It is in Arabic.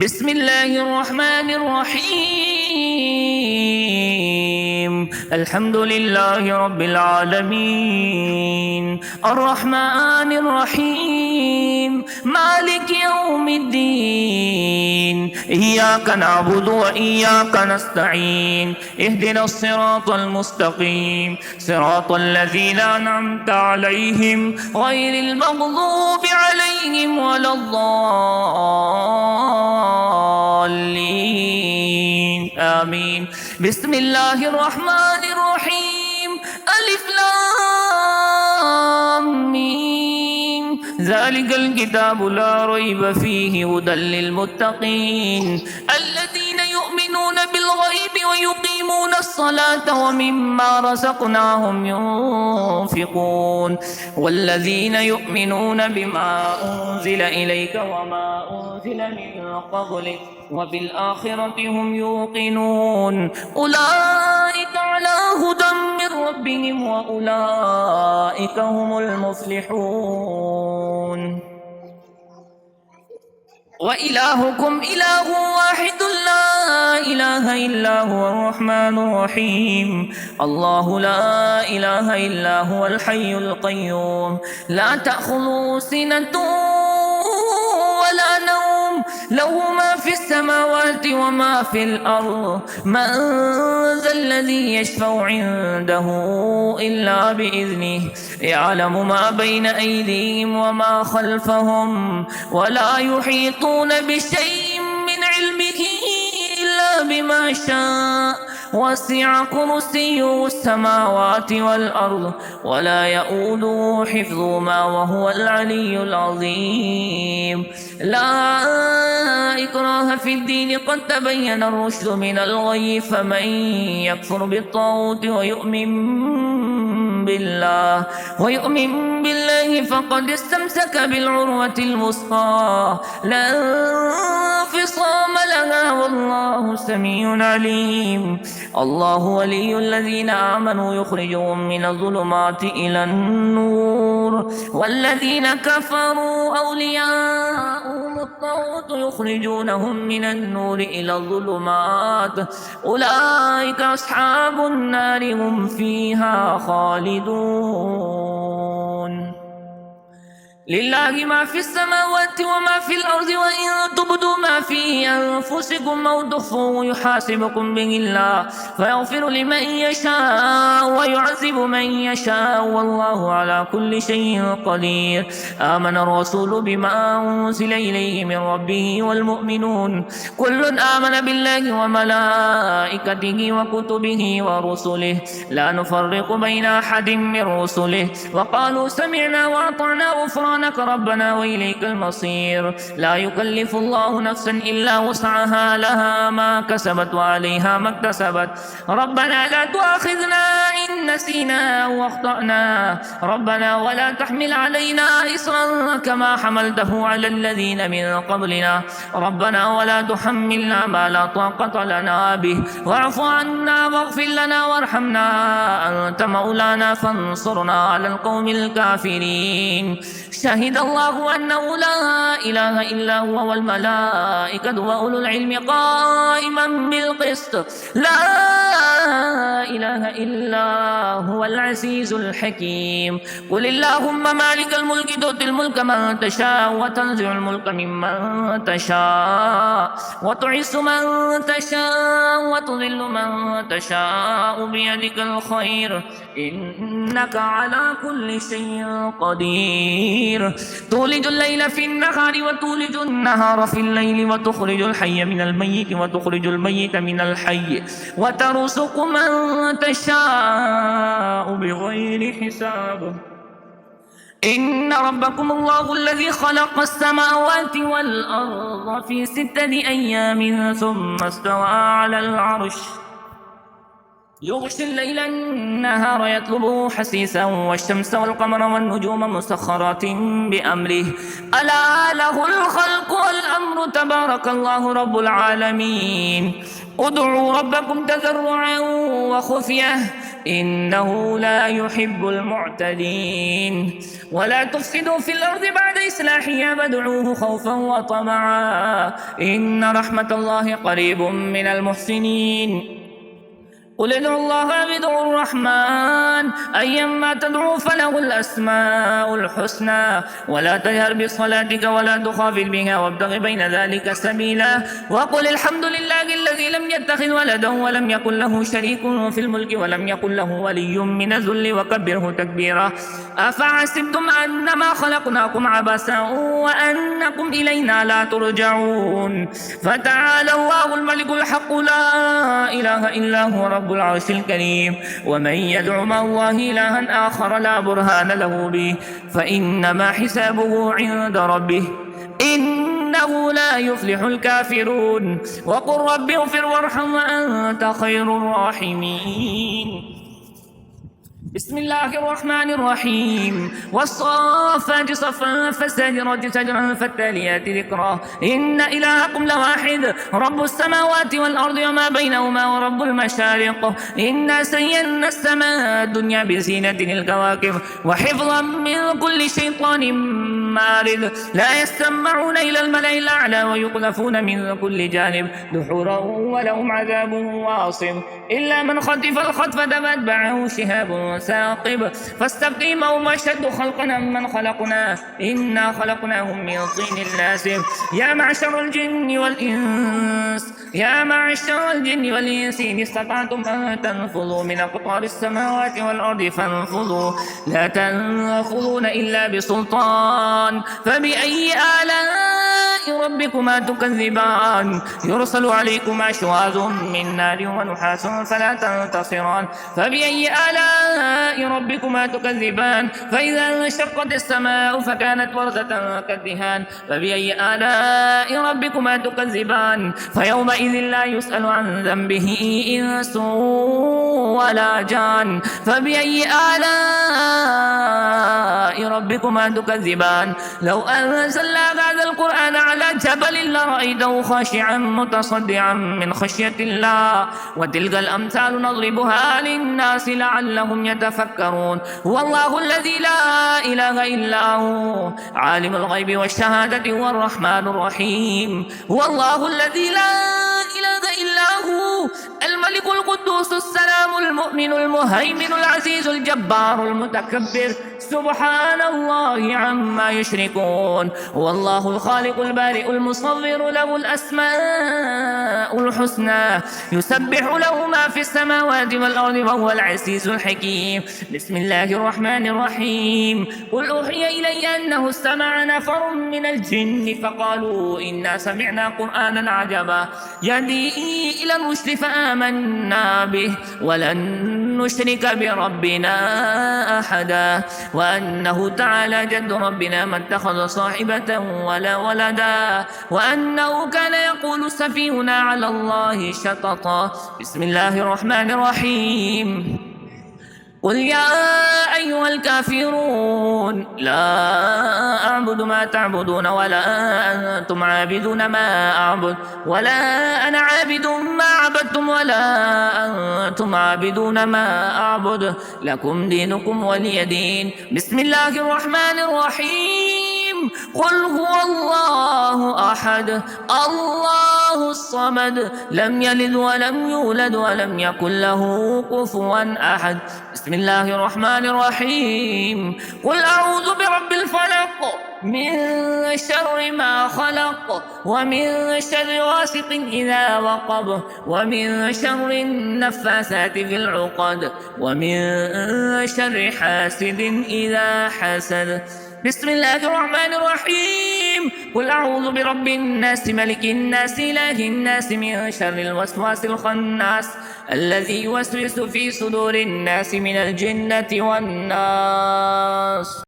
بسم الله الرحمن الرحيم. الحمد لله رب العالمين، الرحمن الرحيم، مالك يوم الدين. إياك نعبد وإياك نستعين، اهدنا الصراط المستقيم، صراط الذين أنعمت عليهم غير المغضوب عليهم ولا الضالين. آمين. بسم الله الرحمن الرحيم. ألف لام ميم. ذلك الكتاب لا ريب فيه هدى للمتقين الذين يؤمنون بالغيب ويقيمون الصلاة ومما رزقناهم ينفقون والذين يؤمنون بما أنزل إليك وما أنزل من قبلك وبالآخرة هم يوقنون أولئك على هدى من ربهم وأولئك هم المفلحون. وإلهكم إله واحد لا إله إلا هو الرحمن الرحيم. الله لا إله إلا هو الحي القيوم لا تأخذه سنة ولا نوم، له ما في السماوات وما في الأرض. من ذا الذي يشفع عنده إلا بإذنه، يعلم ما بين أيديهم وما خلفهم ولا يحيطون بشيء من علمه إلا بما شاء. وسع كرسيه السماوات والأرض ولا يؤوده حفظهما وهو العلي العظيم. لا إكراه في الدين، قد تبين الرشد من الغي، فمن يكفر بالطاغوت ويؤمن بالله فقد استمسك بالعروة الوثقى لا انفصام لها والله سميع عليم. الله ولي الذين آمنوا يخرجهم من الظلمات إلى النور، والذين كفروا أولياءهم الطاغوت يخرجونهم من النور إلى الظلمات. أولئك أصحاب النار هم فيها خالدون. لله ما في السماوات وما في الأرض، وإن تبدوا ما في أنفسكم أو تخفوه يحاسبكم به الله فيغفر لمن يشاء ويعذب من يشاء والله على كل شيء قدير. آمن الرسول بما أنزل إليه من ربه والمؤمنون كل آمن بالله وملائكته وكتبه ورسله لا نفرق بين أحد من رسله وقالوا سمعنا وأطعنا غفرانك ربنا وإليك المصير. لا يكلف الله نفسا إلا وسعها، لها ما كسبت وعليها ما اكتسبت. ربنا لا تؤاخذنا إن نسينا أو أخطأنا، ربنا ولا تحمل علينا إصرا كما حملته على الذين من قبلنا، ربنا ولا تحملنا ما لا طاقة لنا به، واعف عنا واغفر لنا وارحمنا أنت مولانا فانصرنا على القوم الكافرين. شهد الله أنه لا إله إلا هو والملائكة وأولو العلم قائما بالقسط، لا إله إلا هو العزيز الحكيم. قل اللهم مالك الملك تؤتي الملك من تشاء وتنزع الملك ممن تشاء وتعز من تشاء وتذل من تشاء بيدك الخير إنك على كل شيء قدير. تولج الليل في النهار وتولج النهار في الليل وتخرج الحي من الميت وتخرج الميت من الحي وترزق من تشاء بغير حساب. إن ربكم الله الذي خلق السماوات والأرض في 6 أيام ثم استوى على العرش يغشي الليل النهار يطلبه حسيسا والشمس والقمر والنجوم مسخرات بأمره ألا له الخلق والأمر تبارك الله رب العالمين. ادعوا ربكم تضرعا وخفية إنه لا يحب المعتدين. ولا تفسدوا في الأرض بعد إصلاحها وادعوه خوفا وطمعا إن رحمة الله قريب من المحسنين. قل ادعوا الله أو ادعوا الرحمن أيما تدعوا فله الأسماء الحسنى ولا تجهر بصلاتك ولا تخافت بها وابتغ بين ذلك سبيلا. وقل الحمد لله الذي لم يتخذ ولدا ولم يكن له شريك في الملك ولم يكن له ولي من الذل وكبره تكبيرا. أفحسبتم أنما خلقناكم عبثا وأنكم إلينا لا ترجعون. فتعالى الله الملك الحق لا إله إلا هو رب العرش الكريم. ومن يدع مع الله إلها آخر لا برهان له به فإنما حسابه عند ربه إنه لا يفلح الكافرون. وقل رب اغفر وارحم وأنت خير الراحمين. بسم الله الرحمن الرحيم. والصافات صفا فالزاجرات زجرا فالتاليات ذكرا إن إلهكم لواحد رب السماوات والأرض وما بينهما ورب المشارق. إنا زينا السماء الدنيا بزينة الكواكب وحفظا من كل شيطان مارد. لا يستمعون إلى الملأ الأعلى ويقذفون من كل جانب دحورا ولهم عذاب واصب إلا من خطف الخطف فأتبعه شهاب ثاقب. فاستقيم وهم أشد خلقا ممن خلقنا إنا خلقناهم من طين لازب. يا معشر الجن والإنس إن استطعتم أن تنفذوا من أقطار السماوات والأرض فانفذوا لا تنفذون إلا بسلطان. فبأي آلاء ربكما تكذبان يرسل عليكما شواظ من نار ونحاس فلا تنتصران. فبأي آلاء ربكما تكذبان فإذا انشقت السماء فكانت وردة كالدهان. فبأي آلاء ربكما تكذبان فيومئذ لا يسأل عن ذنبه إنس ولا جان. فبأي آلاء ربكما تكذبان لو أنزلنا هذا القرآن على جبل لرأيته خاشعا متصدعا من خشية الله. وتلك الأمثال نضربها للناس لعلهم يتفكرون. هو الله الذي لا إله إلا هو عالم الغيب والشهادة هو الرحمن الرحيم. هو الله الذي لا إله إلا هو الملك القدوس السلام المؤمن المهيمن العزيز الجبار المتكبر سبحان الله عما يشركون. هو الله الخالق البارئ المصور له الأسماء الحسنى يسبح له ما في السماوات والأرض وهو العزيز الحكيم. بسم الله الرحمن الرحيم. قل أوحي إلي أنه استمع نفر من الجن فقالوا إنا سمعنا قرآنا عجبا يهدي إلى الرشد فآمنا به ولن نشرك بربنا أحدا وأنه تعالى جد ربنا ما اتخذ صاحبة ولا ولدا وأنه كان يقول سفيهنا على الله شططا. بسم الله الرحمن الرحيم. قل يا أيها الكافرون لا أعبد ما تعبدون ولا أنتم عابدون ما أعبد ولا أنا عابد ما عبدتم ولا أنتم عابدون ما أعبد لكم دينكم ولي دين. بسم الله الرحمن الرحيم. قل هو الله أحد الله الصمد لم يلد ولم يولد ولم يكن له كفوا أحد. بسم الله الرحمن الرحيم. قل أعوذ برب الفلق من شر ما خلق ومن شر غاسق إذا وقب ومن شر النفاثات في العقد ومن شر حاسد إذا حسد. بسم الله الرحمن الرحيم. قل أعوذ برب الناس ملك الناس إله الناس من شر الوسواس الخناس الذي يوسوس في صدور الناس من الجنة والناس.